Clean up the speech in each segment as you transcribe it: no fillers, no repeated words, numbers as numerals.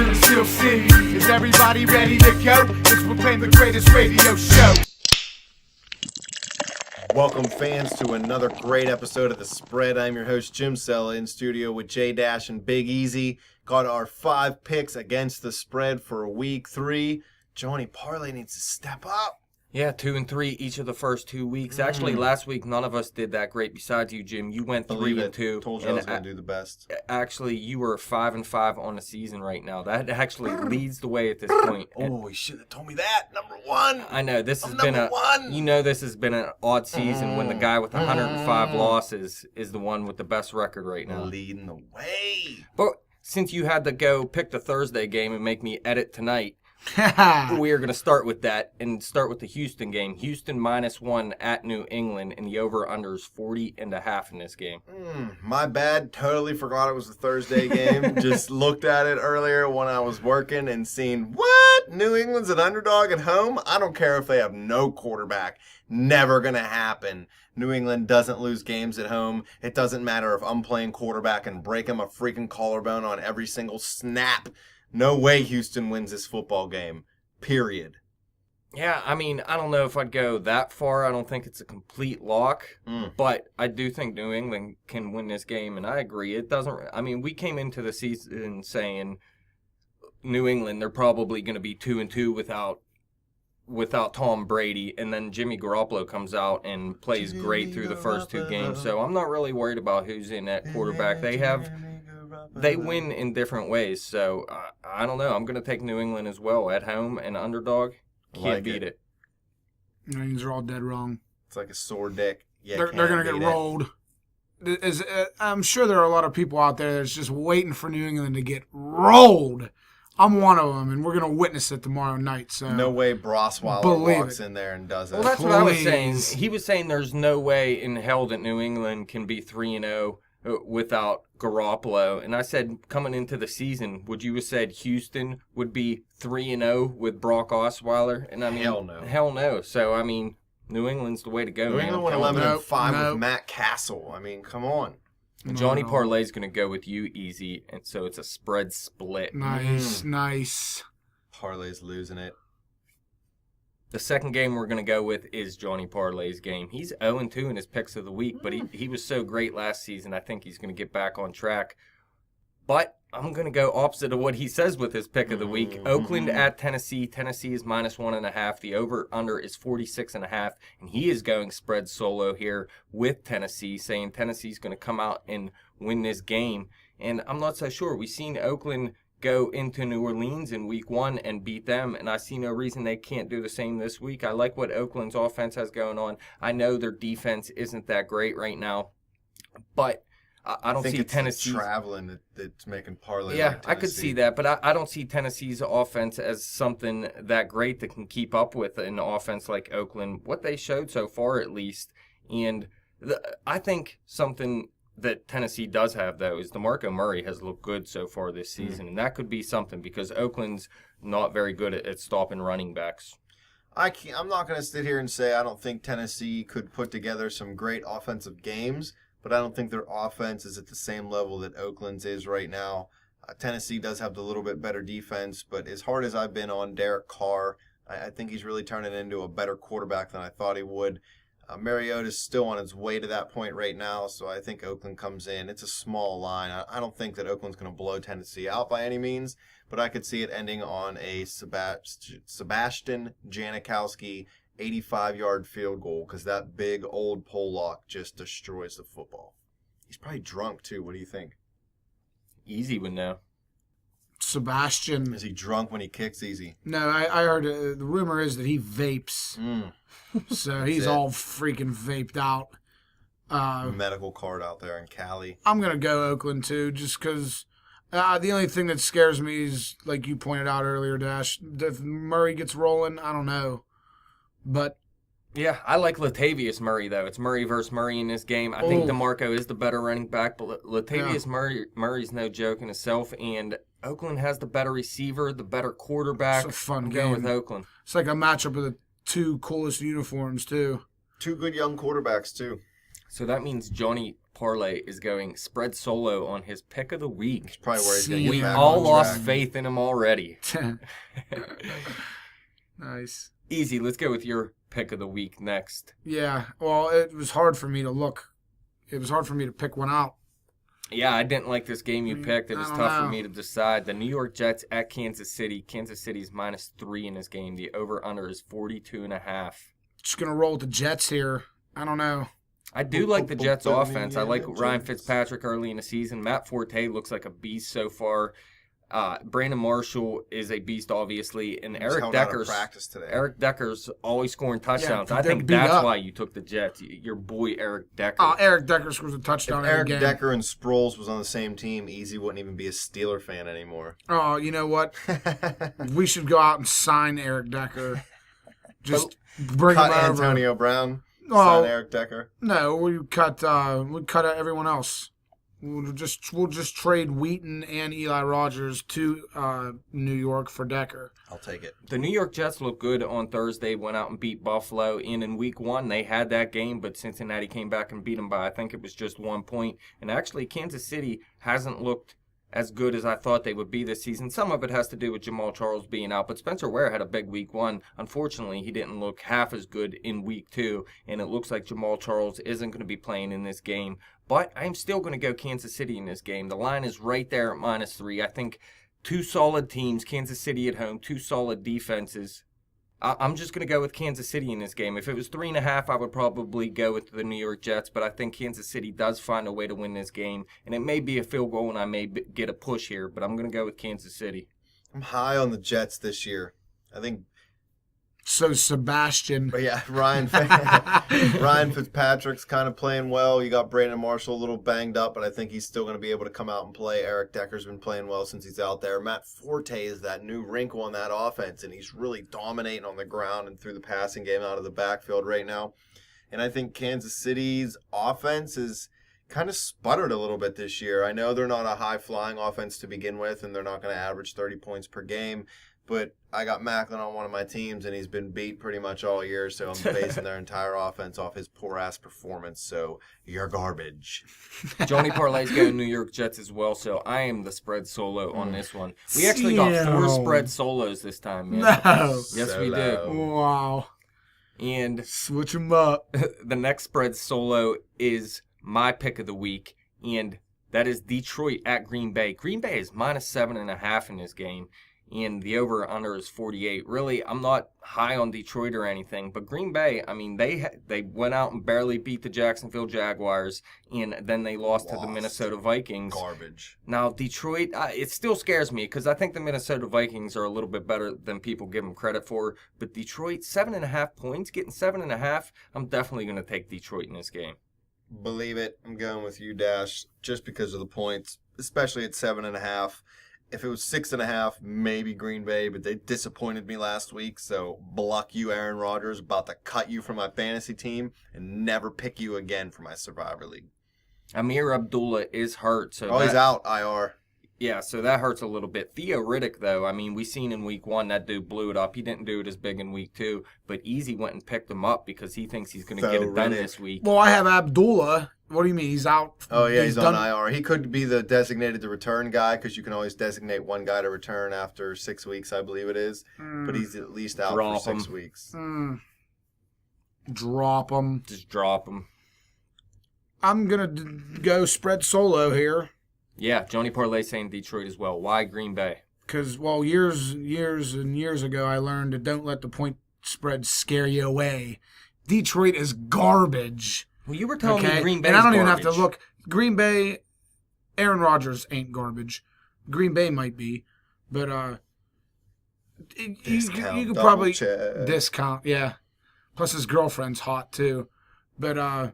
through Steel City. Is everybody ready to go? Let's proclaim the greatest radio show. Welcome, fans, to another great episode of The Spread. I'm your host, Jim Sella, in studio with J-Dash and Big Easy. Got our 5 picks against the spread for week 3. Johnny Parlay needs to step up. Yeah, 2 and 3 each of the first 2 weeks. Actually, last week, none of us did that great besides you, Jim. You went 3 and 2. Told you I was going to do the best. Actually, you were 5 and 5 on the season right now. That actually leads the way at this point. Oh, he should have told me that. Number 1. I know this has been this has been an odd season when the guy with 105 losses is the one with the best record right now. Leading the way. But since you had to go pick the Thursday game and make me edit tonight, we are going to start with that and start with the Houston game. Houston -1 at New England, and the over-under is 40.5 in this game. My bad. Totally forgot it was the Thursday game. Just looked at it earlier when I was working and seen, what? New England's an underdog at home? I don't care if they have no quarterback. Never going to happen. New England doesn't lose games at home. It doesn't matter if I'm playing quarterback and break him a freaking collarbone on every single snap. No way Houston wins this football game, period. Yeah, I mean, I don't know if I'd go that far. I don't think it's a complete lock, but I do think New England can win this game, and I agree. It doesn't. I mean, we came into the season saying New England, they're probably going to be 2 and 2 without Tom Brady, and then Jimmy Garoppolo comes out and plays great through the first 2 games. So I'm not really worried about who's in that quarterback. They win in different ways, so I don't know. I'm going to take New England as well at home and underdog. Can't beat it. These are all dead wrong. It's like a sore dick. Yeah, they're going to get rolled. I'm sure there are a lot of people out there that's just waiting for New England to get rolled. I'm one of them, and we're going to witness it tomorrow night. So no way Brosweiler walks in there and does it. Well, that's what I was saying. He was saying there's no way in hell that New England can be 3-0 without Garoppolo. And I said, coming into the season, would you have said Houston would be 3-0 with Brock Osweiler? And I mean, hell no. So, I mean, New England's the way to go. New England went 11-5 with Matt Castle. I mean, come on. Johnny Parlay's going to go with you, Easy, and so it's a spread split. Nice. Parlay's losing it. The second game we're going to go with is Johnny Parlay's game. He's 0-2 in his picks of the week, but he was so great last season, I think he's going to get back on track. But I'm going to go opposite of what he says with his pick of the week. Oakland at Tennessee. Tennessee is -1.5. The over-under is 46.5. And he is going spread solo here with Tennessee, saying Tennessee's going to come out and win this game. And I'm not so sure. We've seen Oakland go into New Orleans in week 1 and beat them, and I see no reason they can't do the same this week. I like what Oakland's offense has going on. I know their defense isn't that great right now, but I don't see Tennessee traveling that's making Parlay. Yeah, like I could see that, but I don't see Tennessee's offense as something that great that can keep up with an offense like Oakland, what they showed so far at least. And I think something that Tennessee does have, though, is DeMarco Murray has looked good so far this season, and that could be something because Oakland's not very good at stopping running backs. I'm not going to sit here and say I don't think Tennessee could put together some great offensive games, but I don't think their offense is at the same level that Oakland's is right now. Tennessee does have the little bit better defense, but as hard as I've been on Derek Carr, I think he's really turning into a better quarterback than I thought he would. Mariota's still on his way to that point right now, so I think Oakland comes in. It's a small line. I don't think that Oakland's going to blow Tennessee out by any means, but I could see it ending on a Sebastian Janikowski 85-yard field goal because that big old pole lock just destroys the football. He's probably drunk, too. What do you think? Easy would know. Sebastian. Is he drunk when he kicks? Easy? No, I heard the rumor is that he vapes. So he's all freaking vaped out. Medical card out there in Cali. I'm going to go Oakland, too, just because the only thing that scares me is, like you pointed out earlier, Dash, if Murray gets rolling, I don't know. But yeah, I like Latavius Murray, though. It's Murray versus Murray in this game. I think DeMarco is the better running back, but Latavius Murray's no joke in himself, and Oakland has the better receiver, the better quarterback. It's a fun game. Going with Oakland. It's like a matchup of the 2 coolest uniforms, too. 2 good young quarterbacks, too. So that means Johnny Parlay is going spread solo on his pick of the week. It's probably where he's going to We get back all on lost track. faith in him already. Nice. Easy. Let's go with your pick of the week next. Yeah. Well, it was hard for me to look. It was hard for me to pick one out. Yeah, I didn't like this game you picked. It was I don't tough for know. me to decide. The New York Jets at Kansas City. Kansas City's -3 in this game. The over-under is 42.5. Just gonna roll with the Jets here. I don't know. I do like the Jets Boom, boom, offense. I yeah, like the Ryan Jets. Fitzpatrick early in the season. Matt Forte looks like a beast so far. Brandon Marshall is a beast, obviously, and He was Eric held out of Decker's practice today. Decker's always scoring touchdowns. I they're think beat that's up. why you took the Jets. Your boy Eric Decker. Eric Decker scores a If touchdown Eric every game. Decker and Sproles was on the same team, Easy wouldn't even be a Steeler fan anymore. Oh, you know what? We should go out and sign Eric Decker. Just bring him Cut over. Antonio Brown. Oh. Sign Eric Decker. No, we cut everyone else. We'll just trade Wheaton and Eli Rogers to New York for Decker. I'll take it. The New York Jets looked good on Thursday, went out and beat Buffalo. And in week 1, they had that game, but Cincinnati came back and beat them by, I think it was just 1 point. And actually, Kansas City hasn't looked as good as I thought they would be this season. Some of it has to do with Jamal Charles being out, but Spencer Ware had a big week 1. Unfortunately, he didn't look half as good in week 2, and it looks like Jamal Charles isn't going to be playing in this game. But I'm still going to go Kansas City in this game. The line is right there at -3. I think 2 solid teams, Kansas City at home, 2 solid defenses. I'm just going to go with Kansas City in this game. If it was 3.5, I would probably go with the New York Jets, but I think Kansas City does find a way to win this game, and it may be a field goal and I may get a push here, but I'm going to go with Kansas City. I'm high on the Jets this year. I think, So Sebastian. but yeah, Ryan Fitzpatrick's kind of playing well. You got Brandon Marshall a little banged up, but I think he's still going to be able to come out and play. Eric Decker's been playing well since he's out there. Matt Forte is that new wrinkle in that offense, and he's really dominating on the ground and through the passing game out of the backfield right now. And I think Kansas City's offense is kind of sputtered a little bit this year. I know they're not a high-flying offense to begin with, and they're not going to average 30 points per game. But I got Macklin on one of my teams, and he's been beat pretty much all year, so I'm basing their entire offense off his poor-ass performance. So you're garbage. Johnny Parlay's going New York Jets as well, so I am the spread solo on this one. We actually got 4 Seattle. spread solos this time, man. No. Yes, we did. Solo. Wow. And Switch them up. the next spread solo is my pick of the week, and that is Detroit at Green Bay. Green Bay is -7.5 in this game, and the over-under is 48. Really, I'm not high on Detroit or anything, but Green Bay, I mean, they went out and barely beat the Jacksonville Jaguars, and then they lost to the Minnesota Vikings. Garbage. Now, Detroit, it still scares me because I think the Minnesota Vikings are a little bit better than people give them credit for. But Detroit, 7.5 points, getting 7.5, I'm definitely going to take Detroit in this game. Believe it. I'm going with you, Dash, just because of the points, especially at 7.5. If it was 6.5, maybe Green Bay, but they disappointed me last week. So block you, Aaron Rodgers, about to cut you from my fantasy team and never pick you again for my Survivor League. Amir Abdullah is hurt. So He's out, IR. Yeah, so that hurts a little bit. Theo Riddick, though, I mean, we seen in week 1 that dude blew it up. He didn't do it as big in week 2, but Easy went and picked him up because he thinks he's going to get it done this week. Well, I have Abdullah. What do you mean? He's out. Oh, yeah, he's on done. IR. He could be the designated to return guy because you can always designate one guy to return after 6 weeks, I believe it is. But he's at least out Drop for 6 him. weeks. Drop him. Just drop him. I'm gonna go spread solo here Yeah, Johnny Parlay saying Detroit as well. Why Green Bay? because years and years ago I learned to don't let the point spread scare you away. Detroit is garbage. Well, you were telling Okay, me Green Bay. and I don't even have to look. Green Bay, Aaron Rodgers ain't garbage. Green Bay might be, but you could probably double check. discount. Yeah, plus his girlfriend's hot too, but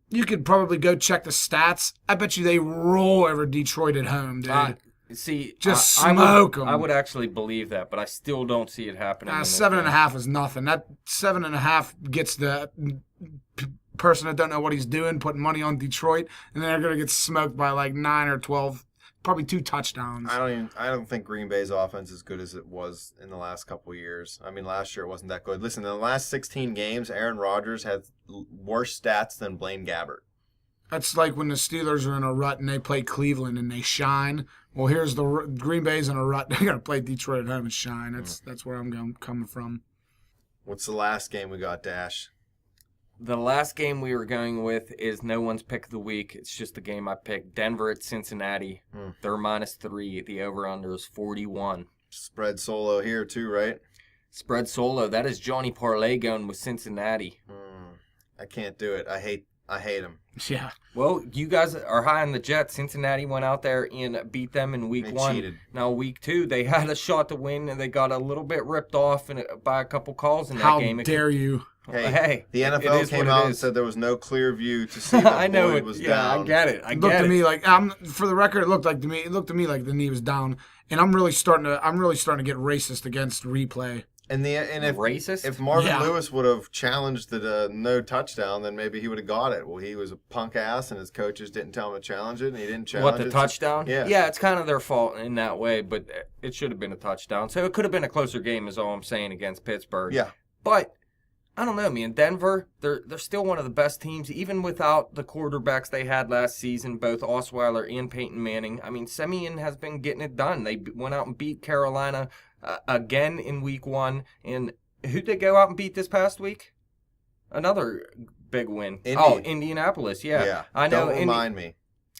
you could probably go check the stats. I bet you they roll over Detroit at home, dude. See, Just I smoke 'em. I would actually believe that, but I still don't see it happening. in this 7.5 is nothing. That 7.5 gets the person that don't know what he's doing putting money on Detroit, and they're gonna get smoked by like 9 or 12, probably 2 touchdowns. I don't think Green Bay's offense is as good as it was in the last couple of years. I mean, last year it wasn't that good. Listen, in the last 16 games, Aaron Rodgers had worse stats than Blaine Gabbert. That's like when the Steelers are in a rut and they play Cleveland and they shine. Well, here's the Green Bay's in a rut. They're going to play Detroit at home and shine. That's where I'm coming from. What's the last game we got, Dash? The last game we were going with is no one's pick of the week. It's just the game I picked. Denver at Cincinnati. They're -3. The over-under is 41. Spread solo here too, right? Spread solo. That is Johnny Parlay going with Cincinnati. I can't do it. I hate him. Yeah. Well, you guys are high on the Jets. Cincinnati went out there and beat them in week They 1. cheated. Now, week 2, they had a shot to win, and they got a little bit ripped off by a couple calls in that How game. dare you? Hey, the it NFL is came what it out and is. said there was no clear view to see that I know Boyd it. was Yeah, down. I get it. I It looked get to it. me like for the record, it looked to me like the knee was down, and I'm really starting to get racist against replay. And if Racist? if Marvin Yeah. Lewis would have challenged the no touchdown, then maybe he would have got it. Well, he was a punk ass, and his coaches didn't tell him to challenge it, and he didn't challenge What, the it. touchdown? Yeah. Yeah, it's kind of their fault in that way, but it should have been a touchdown. So it could have been a closer game is all I'm saying against Pittsburgh. Yeah. But I don't know, man. Denver, they're still one of the best teams, even without the quarterbacks they had last season, both Osweiler and Peyton Manning. I mean, Simeon has been getting it done. They went out and beat Carolina again in week 1. And who'd they go out and beat this past week? Another big win. Indianapolis. Yeah. Yeah. I know. Don't remind me.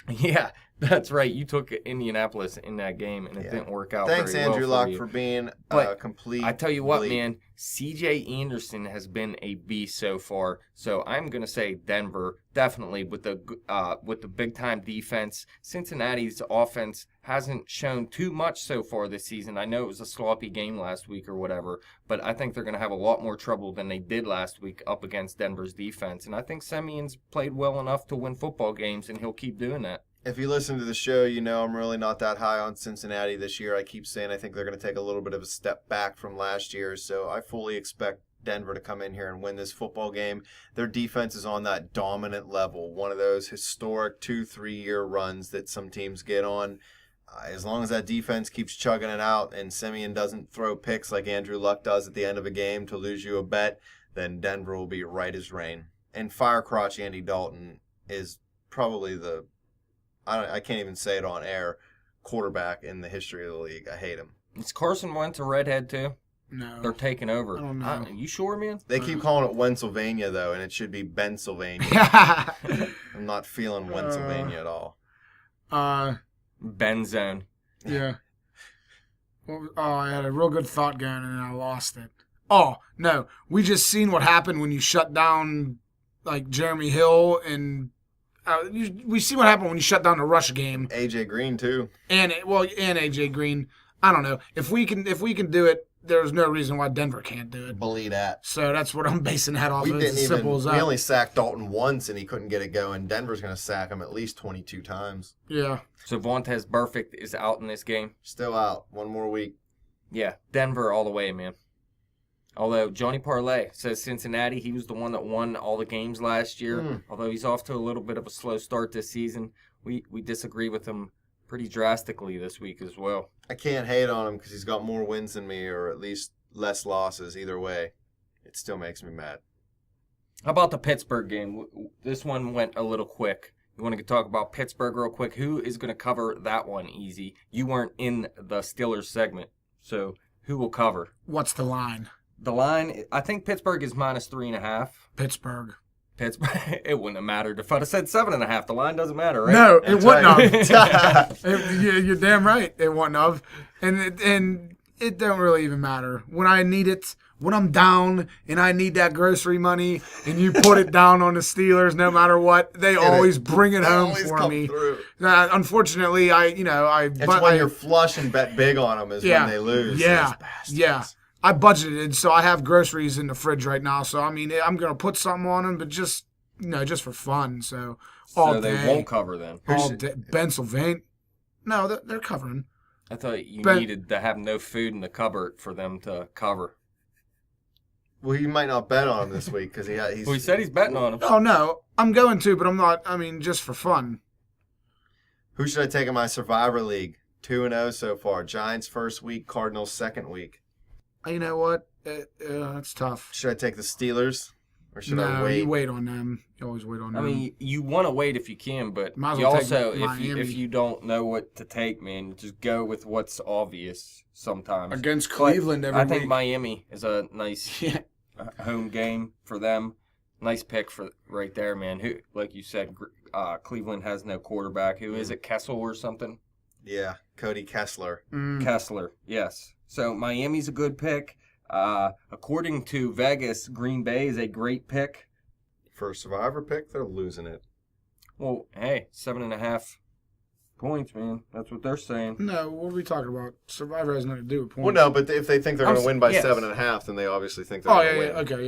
Yeah, that's right. You took Indianapolis in that game, and it didn't work out Thanks, very well Andrew for Luck, you. for being But complete. I tell you what, bleep. man, C.J. Anderson has been a beast so far. So I'm gonna say Denver definitely with the big time defense. Cincinnati's offense hasn't shown too much so far this season. I know it was a sloppy game last week or whatever, but I think they're gonna have a lot more trouble than they did last week up against Denver's defense. And I think Simeon's played well enough to win football games, and he'll keep doing that. If you listen to the show, you know I'm really not that high on Cincinnati this year. I keep saying I think they're going to take a little bit of a step back from last year, so I fully expect Denver to come in here and win this football game. Their defense is on that dominant level, one of those historic 2-3 year runs that some teams get on. As long as that defense keeps chugging it out and Simeon doesn't throw picks like Andrew Luck does at the end of a game to lose you a bet, then Denver will be right as rain. And Firecrotch Andy Dalton is probably the I can't even say it on air, quarterback in the history of the league. I hate him. Is Carson Wentz a redhead too? No. They're taking over. I don't know. You sure, man? They keep calling it Pennsylvania, though, and it should be Pennsylvania. I'm not feeling Pennsylvania at all. Ben Zone. Yeah. Well, I had a real good thought going and then I lost it. Oh, no. We just seen what happened when you shut down, like, Jeremy Hill and we see what happened when you shut down the rush game. AJ Green, too. And AJ Green. I don't know. If we can do it, there's no reason why Denver can't do it. Believe that. So that's what I'm basing that off We of. didn't It's as simple as that. we only sacked Dalton once, and he couldn't get it going. Denver's going to sack him at least 22 times. Yeah. So Vontez Burfict is out in this game. Still out. One more week. Yeah, Denver all the way, man. Although Johnny Parlay says Cincinnati, he was the one that won all the games last year. Although he's off to a little bit of a slow start this season, we disagree with him pretty drastically this week as well. I can't hate on him because he's got more wins than me, or at least less losses. Either way, it still makes me mad. How about the Pittsburgh game? This one went a little quick. You want to talk about Pittsburgh real quick? Who is going to cover that one easy? You weren't in the Steelers segment, so who will cover? What's the line? The line, I think Pittsburgh is -3.5. Pittsburgh. It wouldn't have mattered if I'd have said 7.5. The line doesn't matter, right? No, it That's wouldn't right. have. You're damn right. It wouldn't have. And it don't really even matter. When I need it, when I'm down and I need that grocery money and you put it down on the Steelers no matter what, they always bring it home always for come me. through. Unfortunately, It's when you're flush and bet big on them is when they lose. Yeah, Those bastards. yeah. I budgeted, so I have groceries in the fridge right now. So, I mean, I'm going to put something on them, but just for fun. So, all So day. they won't cover then. All day. Pennsylvania. No, they're covering. I thought you But- needed to have no food in the cupboard for them to cover. Well, you might not bet on him this week because he's. Well, he said he's betting on him. Oh, no. I'm going to, but I'm not. I mean, just for fun. Who should I take in my Survivor League? 2-0 so far. Giants first week, Cardinals second week. You know what? It's tough. Should I take the Steelers? Or should I wait? You wait on them. You always wait on them. I mean, you want to wait if you can, but Might as you well take also, Miami. if you don't know what to take, man, just go with what's obvious sometimes. Against But Cleveland every I think week. Miami is a nice Yeah. home game for them. Nice pick for right there, man. Who, like you said, Cleveland has no quarterback. Who is it, Kessel or something? Yeah, Cody Kessler. Kessler, yes. So Miami's a good pick. According to Vegas, Green Bay is a great pick. For a Survivor pick, they're losing it. Well, hey, 7.5 points, man. That's what they're saying. No, what are we talking about? Survivor has nothing to do with points. Well, no, but if they think they're going to win by yes. 7.5, then they obviously think they're Oh, going to yeah, win. yeah. Okay,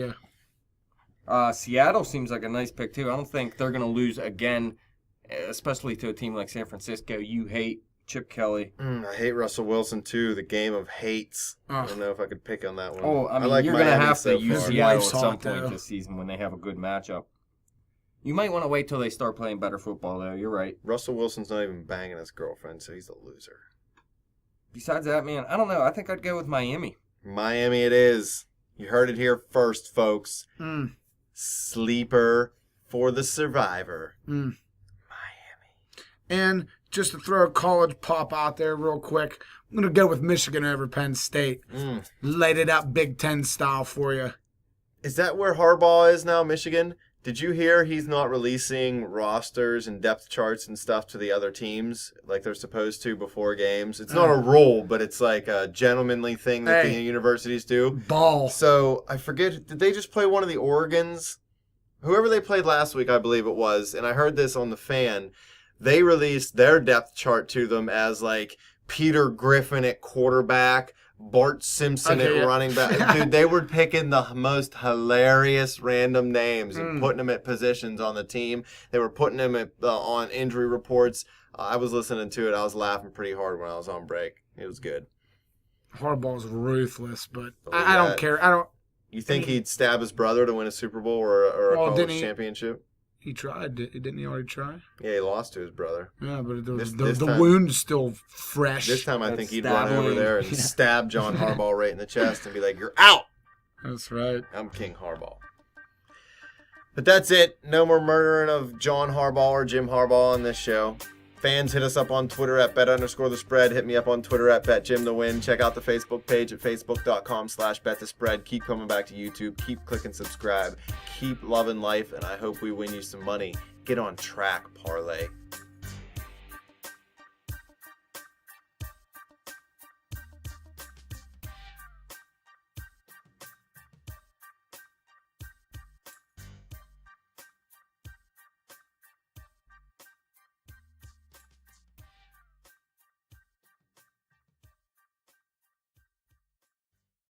yeah. Seattle seems like a nice pick, too. I don't think they're going to lose again, especially to a team like San Francisco. You hate Chip Kelly. I hate Russell Wilson, too. The game of hates. I don't know if I could pick on that one. Oh, I mean, like you're going to Miami have so to use far. Seattle at Life's some hot, point though. this season when they have a good matchup. You might want to wait till they start playing better football, though. You're right. Russell Wilson's not even banging his girlfriend, so he's a loser. Besides that, man, I don't know. I think I'd go with Miami. Miami it is. You heard it here first, folks. Sleeper for the Survivor. Miami. And just to throw a college pop out there real quick, I'm going to go with Michigan over Penn State. Laid it up Big Ten style for you. Is that where Harbaugh is now, Michigan? Did you hear he's not releasing rosters and depth charts and stuff to the other teams like they're supposed to before games? It's not a rule, but it's like a gentlemanly thing that the universities do. Ball. So I forget, did they just play one of the Oregons? Whoever they played last week, I believe it was, and I heard this on the Fan. They released their depth chart to them as like Peter Griffin at quarterback, Bart Simpson at running back. Dude, they were picking the most hilarious random names and putting them at positions on the team. They were putting them at, on injury reports. I was listening to it. I was laughing pretty hard when I was on break. It was good. Harbaugh's ruthless, but Oh, I don't care. I don't. You think he'd stab his brother to win a Super Bowl or a Well, college didn't he- championship? He tried. Didn't he already try? Yeah, he lost to his brother. Yeah, but This the time- wound is still fresh. This time I That's think he'd run over stabbing. there and stab John Harbaugh right in the chest and be like, "You're out." That's right. I'm King Harbaugh. But that's it. No more murdering of John Harbaugh or Jim Harbaugh on this show. Fans, hit us up on Twitter at bet_the_spread. Hit me up on Twitter at betjimthewin. Check out the Facebook page at facebook.com/betthespread. Keep coming back to YouTube. Keep clicking subscribe. Keep loving life, and I hope we win you some money. Get on track, parlay.